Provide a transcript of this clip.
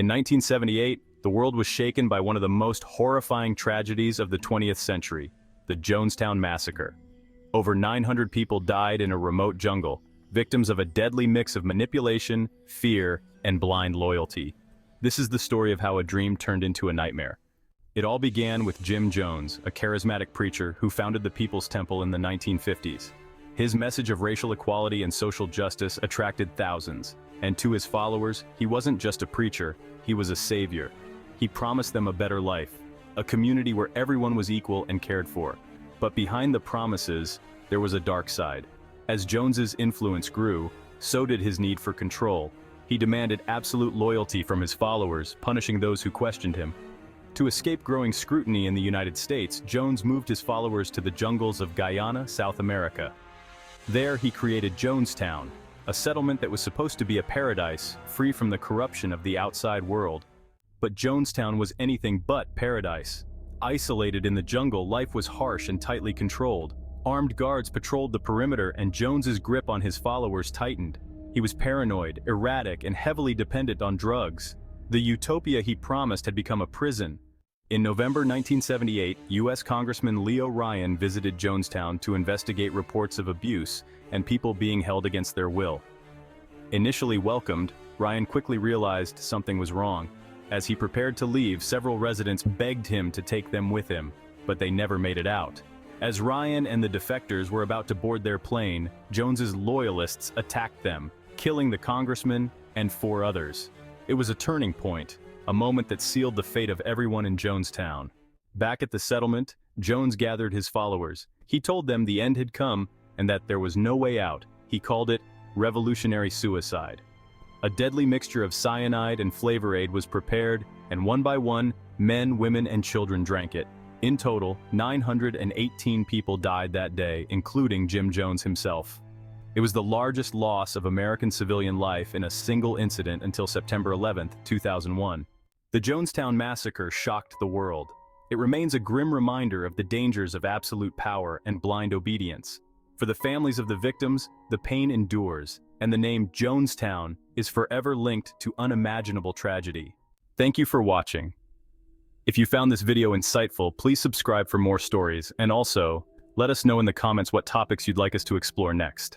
In 1978, the world was shaken by one of the most horrifying tragedies of the 20th century, the Jonestown Massacre. Over 900 people died in a remote jungle, victims of a deadly mix of manipulation, fear, and blind loyalty. This is the story of how a dream turned into a nightmare. It all began with Jim Jones, a charismatic preacher who founded the People's Temple in the 1950s. His message of racial equality and social justice attracted thousands, and to his followers, he wasn't just a preacher, he was a savior. He promised them a better life, a community where everyone was equal and cared for. But behind the promises, there was a dark side. As Jones's influence grew, so did his need for control. He demanded absolute loyalty from his followers, punishing those who questioned him. To escape growing scrutiny in the United States, Jones moved his followers to the jungles of Guyana, South America. There he created Jonestown, a settlement that was supposed to be a paradise, free from the corruption of the outside world. But Jonestown was anything but paradise. Isolated in the jungle, life was harsh and tightly controlled. Armed guards patrolled the perimeter, and Jones's grip on his followers tightened. He was paranoid, erratic, and heavily dependent on drugs. The utopia he promised had become a prison. In November 1978, U.S. Congressman Leo Ryan visited Jonestown to investigate reports of abuse and people being held against their will. Initially welcomed, Ryan quickly realized something was wrong. As he prepared to leave, several residents begged him to take them with him, but they never made it out. As Ryan and the defectors were about to board their plane, Jones's loyalists attacked them, killing the congressman and 4 others. It was a turning point, a moment that sealed the fate of everyone in Jonestown. Back at the settlement, Jones gathered his followers. He told them the end had come and that there was no way out. He called it revolutionary suicide. A deadly mixture of cyanide and flavor aid was prepared, and one by one, men, women, and children drank it. In total, 918 people died that day, including Jim Jones himself. It was the largest loss of American civilian life in a single incident until September 11, 2001. The Jonestown Massacre shocked the world. It remains a grim reminder of the dangers of absolute power and blind obedience. For the families of the victims, the pain endures, and the name Jonestown is forever linked to unimaginable tragedy. Thank you for watching. If you found this video insightful, please subscribe for more stories, and also, let us know in the comments what topics you'd like us to explore next.